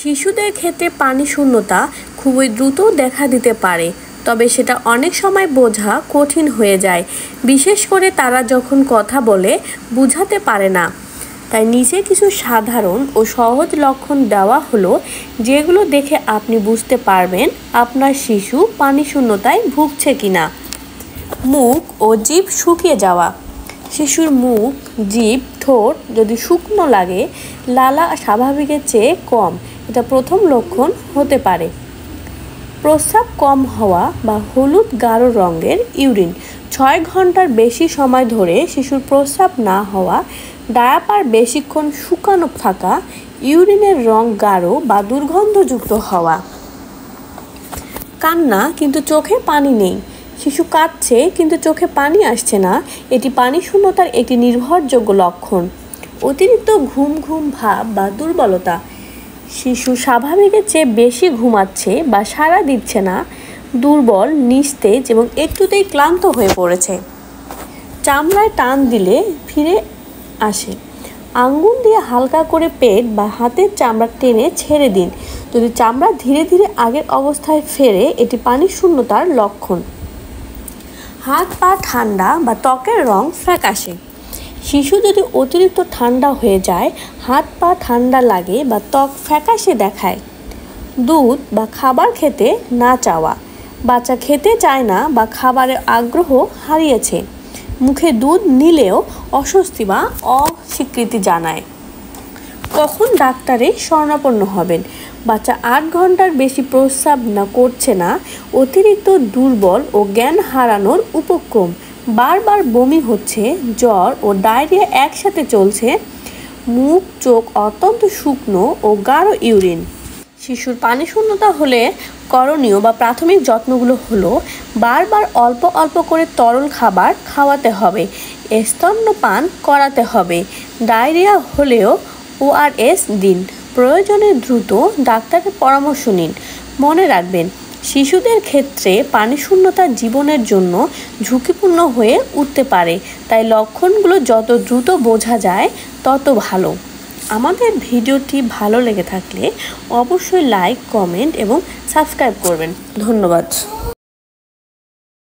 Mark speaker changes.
Speaker 1: শিশুদের ক্ষেত্রে পানি শূন্যতা খুবই দ্রুত দেখা দিতে পারে, তবে সেটা অনেক সময় বোঝা কঠিন হয়ে যায়, বিশেষ করে তারা যখন কথা বলে বোঝাতে পারে না। তাই নিচে কিছু সাধারণ ও সহজ লক্ষণ দেওয়া হলো, যেগুলো দেখে আপনি বুঝতে পারবেন আপনার শিশু পানি শূন্যতায় ভুগছে কিনা। মুখ ও জিভ শুকিয়ে যাওয়া। শিশুর মুখ, জিভ, ঠোঁট যদি শুকনো লাগে, লালা স্বাভাবিকের চেয়ে কম, এটা প্রথম লক্ষণ হতে পারে। প্রস্রাব কম হওয়া বা হলুদ গাঢ় রঙের ইউরিন, 6 ঘন্টার বেশি সময় ধরে শিশুর প্রস্রাব না হওয়া, ডায়াপার বেশিক্ষণ শুকানো থাকা, ইউরিনের রং গাঢ় বা দুর্গন্ধযুক্ত হওয়া। কান্না কিন্তু চোখে পানি নেই। শিশু কাঁদছে কিন্তু চোখে পানি আসছে না, এটি পানি শূন্যতার একটি নির্ভরযোগ্য লক্ষণ। অতিরিক্ত ঘুম ঘুম ভাব বা দুর্বলতা, শিশু স্বাভাবিকের চেয়ে বেশি ঘুমাচ্ছে বা সাড়া দিচ্ছে না, দুর্বল, নিস্তেজ এবং একটুতেই ক্লান্ত হয়ে পড়েছে। চামড়ায় টান দিলে ফিরে আসে। আঙ্গুল দিয়ে হালকা করে পেট বা হাতের চামড়া টেনে ছেড়ে দিন। যদি চামড়া ধীরে ধীরে আগের অবস্থায় ফেরে, এটি পানি শূন্যতার লক্ষণ। হাত পা ঠান্ডা বা ত্বকের রং ফ্যাকাশে, শিশু যদি অতিরিক্ত ঠান্ডা হয়ে যায়, হাত পা ঠান্ডা লাগে বা ত্বক ফ্যাকাশে দেখায়। দুধ বা খাবার খেতে না চাওয়া, বাচ্চা খেতে চায় না বা খাবারের আগ্রহ হারিয়েছে। মুখে দুধ নিলেও অস্বস্তি বা অস্বীকৃতি জানায়। কখন ডাক্তারে শরণাপন্ন হবেন? বাচ্চা 8 ঘন্টার বেশি প্রস্রাব না করছে না, অতিরিক্ত দুর্বল ও জ্ঞান হারানোর উপক্রম, বারবার বমি হচ্ছে, জ্বর ও ডায়রিয়া একসাথে চলছে, মুখ চোখ অত্যন্ত শুকনো ও গাঢ় ইউরিন। শিশুর পানি শূন্যতা হলে করণীয় বা প্রাথমিক যত্নগুলো হলো, বারবার অল্প অল্প করে তরল খাবার খাওয়াতে হবে, স্তন্যপান করাতে হবে, ডায়রিয়া হলেও ORS দিন, প্রয়োজনে দ্রুত ডাক্তারের পরামর্শ নিন। মনে রাখবেন, শিশুদের ক্ষেত্রে পানি শূন্যতা জীবনের জন্য ঝুঁকিপূর্ণ হয়ে উঠতে পারে, তাই লক্ষণগুলো যত দ্রুত বোঝা যায় তত ভালো। আমাদের ভিডিওটি ভালো লেগে থাকলে অবশ্যই লাইক, কমেন্ট এবং সাবস্ক্রাইব করবেন। ধন্যবাদ।